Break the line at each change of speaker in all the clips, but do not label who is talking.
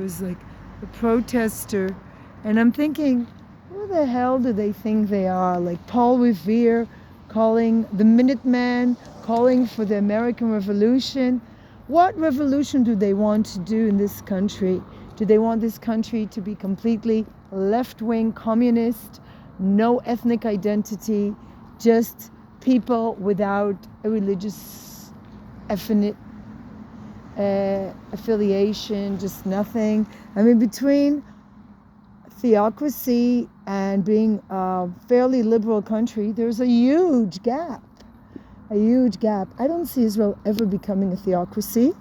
was like a protester, and I'm thinking, who the hell do they think they are? Like Paul Revere calling the Minuteman, calling for the American Revolution. What revolution do they want to do in this country? Do they want this country to be completely left-wing communist, no ethnic identity, just people without a religious affiliation, just nothing? I mean, between theocracy and being a fairly liberal country, there's a huge gap. A huge gap. I don't see Israel ever becoming a theocracy.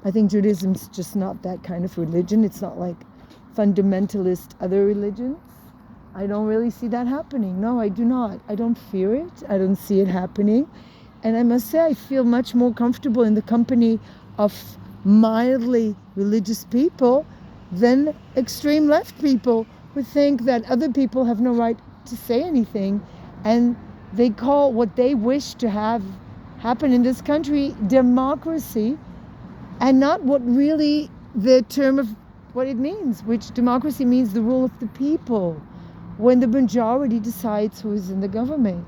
I think Judaism's just not that kind of religion. It's not like fundamentalist other religions. I don't really see that happening. No, I do not. I don't fear it. I don't see it happening. And I must say, I feel much more comfortable in the company of mildly religious people than extreme left people who think that other people have no right to say anything, and they call what they wish to have happen in this country democracy, and not what really the term of what it means, which democracy means the rule of the people, when the majority decides who is in the government.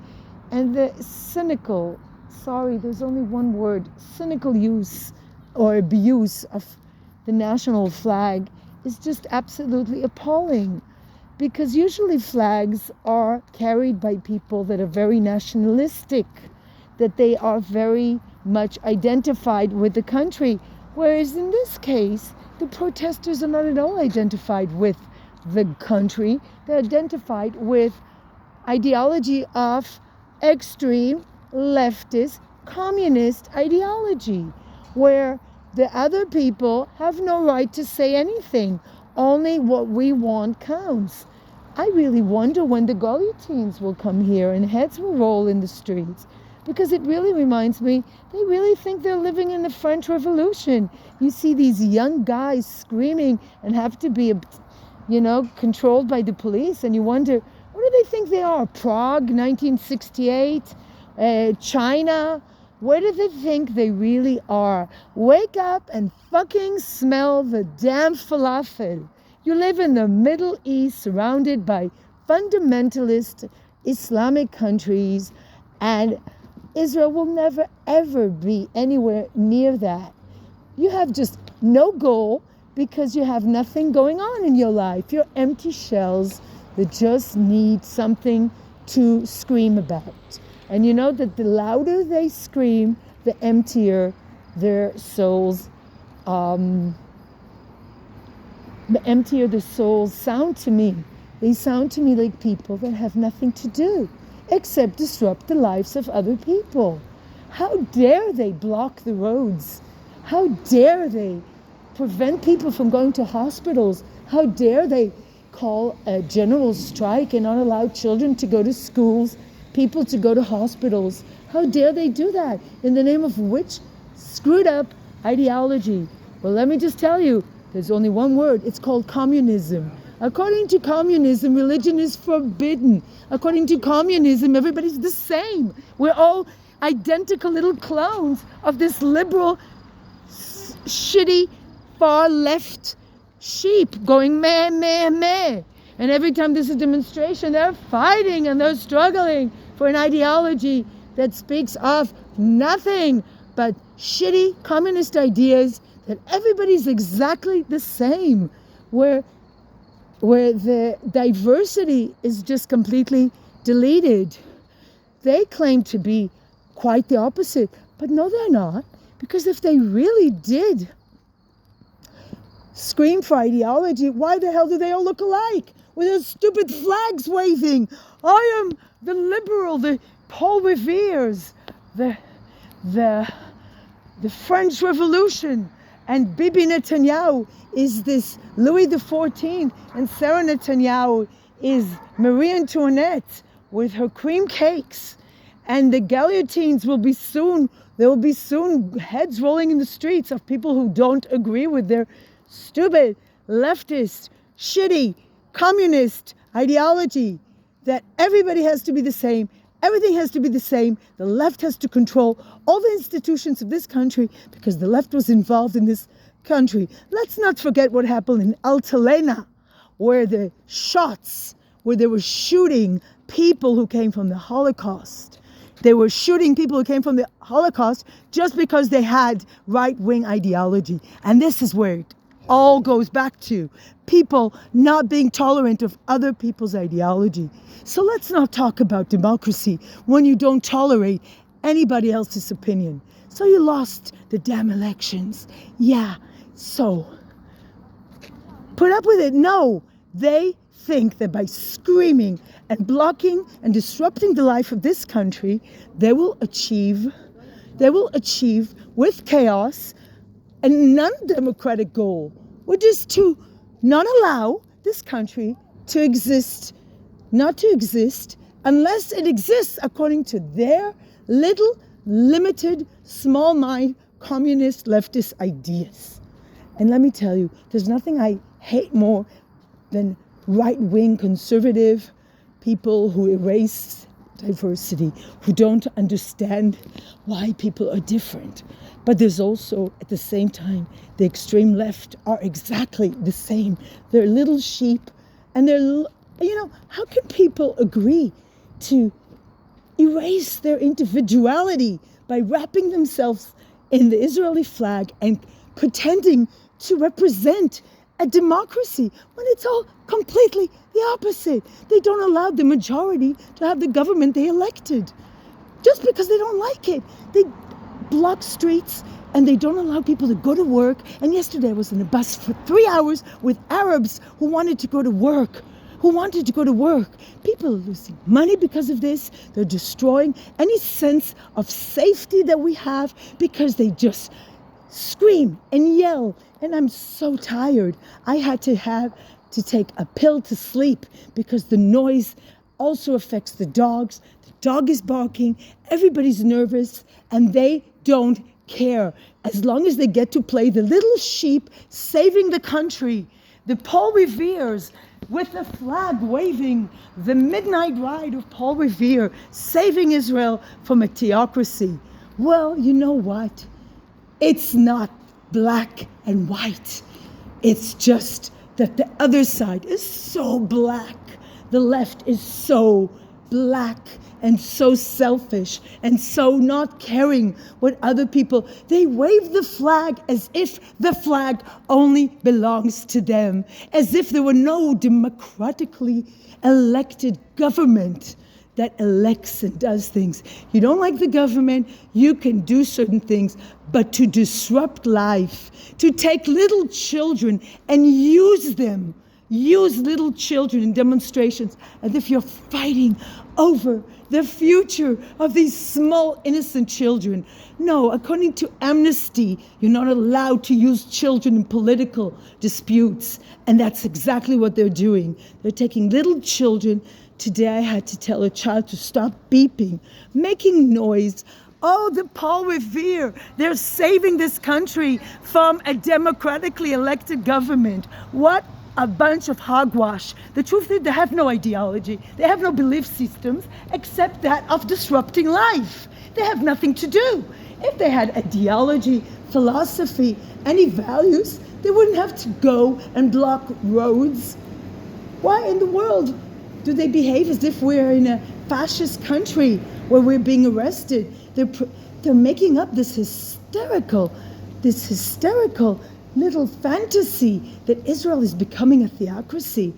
And the cynical, there's only one word, cynical use or abuse of the national flag is just absolutely appalling, because usually flags are carried by people that are very nationalistic, that they are very much identified with the country, whereas in this case the protesters are not at all identified with the country. They're identified with ideology of extreme leftist communist ideology, where the other people have no right to say anything. Only what we want counts. I really wonder when the guillotines will come here and heads will roll in the streets, because it really reminds me, they really think they're living in the French Revolution. You see these young guys screaming and have to be, controlled by the police, and you wonder, what do they think they are? Prague, 1968? China? Where do they think they really are? Wake up and fucking smell the damn falafel. You live in the Middle East surrounded by fundamentalist Islamic countries, and Israel will never ever be anywhere near that. You have just no goal because you have nothing going on in your life. You're empty shells that just need something to scream about. And you know that the louder they scream, the emptier their souls, the emptier the souls sound to me. They sound to me like people that have nothing to do except disrupt the lives of other people. How dare they block the roads? How dare they prevent people from going to hospitals? How dare they call a general strike and not allow children to go to schools, people to go to hospitals? How dare they do that? In the name of which screwed up ideology? Well, let me just tell you, there's only one word. It's called communism. According to communism, religion is forbidden. According to communism, everybody's the same. We're all identical little clones of this liberal, shitty, far left sheep going meh, meh, meh. And every time there's a demonstration, they're fighting and they're struggling for an ideology that speaks of nothing but shitty communist ideas, that everybody's exactly the same, where the diversity is just completely deleted. They claim to be quite the opposite, but no, they're not, because if they really did scream for ideology, why the hell do they all look alike with those stupid flags waving? I am the liberal, the Paul Revere's, the French Revolution, and Bibi Netanyahu is this Louis XIV, and Sarah Netanyahu is Marie Antoinette with her cream cakes, and the guillotines will be soon, there will be soon heads rolling in the streets of people who don't agree with their stupid, leftist, shitty, communist ideology, that everybody has to be the same, everything has to be the same, the left has to control all the institutions of this country because the left was involved in this country. Let's not forget what happened in Altalena, where they were shooting people who came from the Holocaust. They were shooting people who came from the Holocaust just because they had right-wing ideology. And this is where it all goes back to people not being tolerant of other people's ideology. So let's not talk about democracy when you don't tolerate anybody else's opinion. So you lost the damn elections. Yeah, so put up with it. No, they think that by screaming and blocking and disrupting the life of this country, they will achieve with chaos a non-democratic goal, which is to not allow this country to exist, not to exist unless it exists according to their little, limited, small mind, communist, leftist ideas. And let me tell you, there's nothing I hate more than right-wing conservative people who erase diversity, who don't understand why people are different. But there's also, at the same time, the extreme left are exactly the same. They're little sheep, and how can people agree to erase their individuality by wrapping themselves in the Israeli flag and pretending to represent a democracy when it's all completely the opposite? They don't allow the majority to have the government they elected just because they don't like it. They block streets and they don't allow people to go to work. And yesterday I was in a bus for 3 hours with Arabs who wanted to go to work. People are losing money because of this. They're destroying any sense of safety that we have because they just scream and yell. And I'm so tired. I had to take a pill to sleep because the noise also affects the dogs. The dog is barking. Everybody's nervous and they don't care as long as they get to play the little sheep saving the country. The Paul Revere's with the flag waving, the midnight ride of Paul Revere saving Israel from a theocracy. Well, you know what? It's not black and white. It's just that the other side is so black. The left is so black and so selfish and so not caring what other people. They wave the flag as if the flag only belongs to them, as if there were no democratically elected government that elects and does things. You don't like the government, you can do certain things, but to disrupt life, to take little children and use little children in demonstrations as if you're fighting over the future of these small innocent children. No, according to Amnesty, you're not allowed to use children in political disputes. And that's exactly what they're doing. They're taking little children. Today I had to tell a child to stop beeping, making noise. Oh, the Paul Revere, they're saving this country from a democratically elected government. What a bunch of hogwash. The truth is they have no ideology. They have no belief systems except that of disrupting life. They have nothing to do. If they had ideology, philosophy, any values, they wouldn't have to go and block roads. Why in the world do they behave as if we're in a fascist country where we're being arrested? They're making up this hysterical little fantasy that Israel is becoming a theocracy.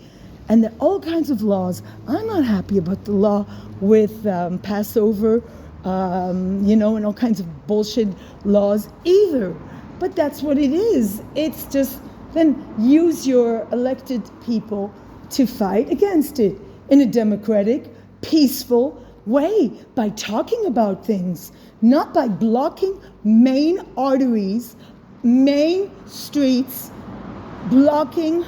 And there are all kinds of laws. I'm not happy about the law with Passover, and all kinds of bullshit laws either. But that's what it is. It's just then use your elected people to fight against it in a democratic, peaceful way by talking about things, not by blocking main arteries, main streets, blocking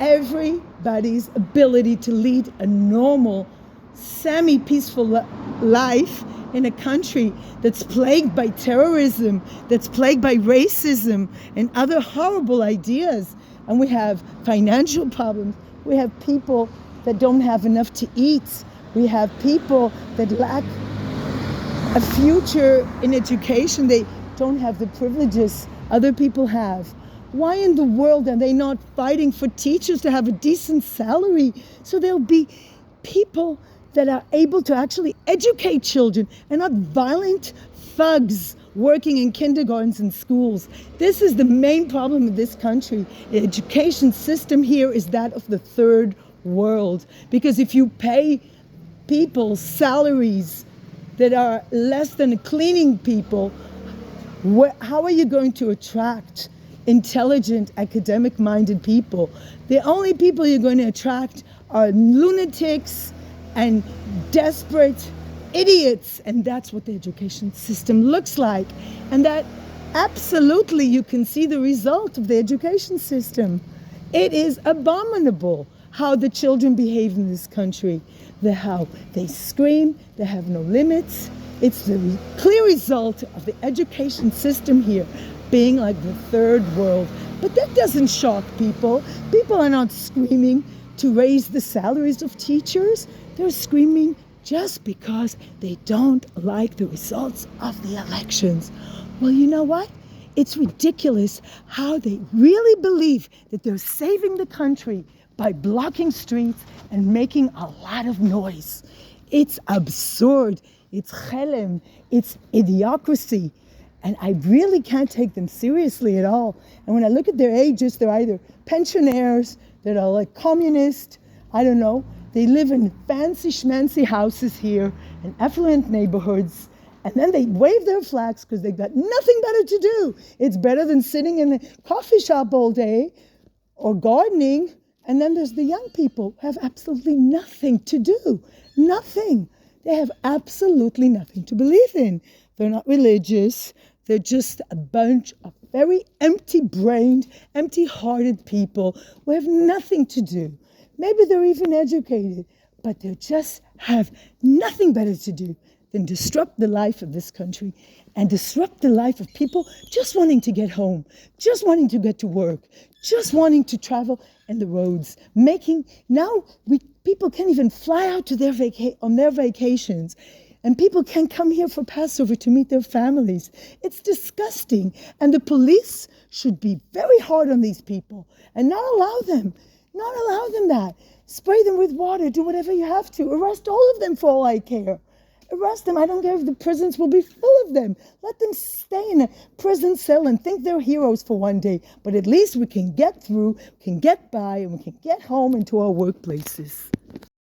everybody's ability to lead a normal, semi-peaceful life in a country that's plagued by terrorism, that's plagued by racism and other horrible ideas. And we have financial problems. We have people that don't have enough to eat. We have people that lack a future in education. They don't have the privileges other people have. Why in the world are they not fighting for teachers to have a decent salary so there'll be people that are able to actually educate children and not violent thugs working in kindergartens and schools? This is the main problem in this country. The education system here is that of the third world. Because if you pay people salaries that are less than cleaning people, how are you going to attract intelligent, academic-minded people? The only people you're going to attract are lunatics and desperate idiots, and that's what the education system looks like. And that absolutely you can see the result of the education system. It is abominable how the children behave in this country. How they scream, they have no limits. It's the clear result of the education system here being like the third world. But that doesn't shock people. People are not screaming to raise the salaries of teachers. They're screaming just because they don't like the results of the elections. Well, you know what? It's ridiculous how they really believe that they're saving the country by blocking streets and making a lot of noise. It's absurd. It's chelem. It's idiocracy. And I really can't take them seriously at all. And when I look at their ages, they're either pensioners that are like communist, I don't know. They live in fancy schmancy houses here in affluent neighborhoods. And then they wave their flags because they've got nothing better to do. It's better than sitting in a coffee shop all day or gardening. And then there's the young people who have absolutely nothing to do. Nothing. They have absolutely nothing to believe in. They're not religious. They're just a bunch of very empty-brained, empty-hearted people who have nothing to do. Maybe they're even educated, but they just have nothing better to do than disrupt the life of this country and disrupt the life of people just wanting to get home, just wanting to get to work, just wanting to travel in the roads. People can't even fly out to on their vacations. And people can't come here for Passover to meet their families. It's disgusting. And the police should be very hard on these people and not allow them that. Spray them with water, do whatever you have to. Arrest all of them for all I care. Arrest them. I don't care if the prisons will be full of them. Let them stay in a prison cell and think they're heroes for one day. But at least we can get through, we can get by, and we can get home into our workplaces.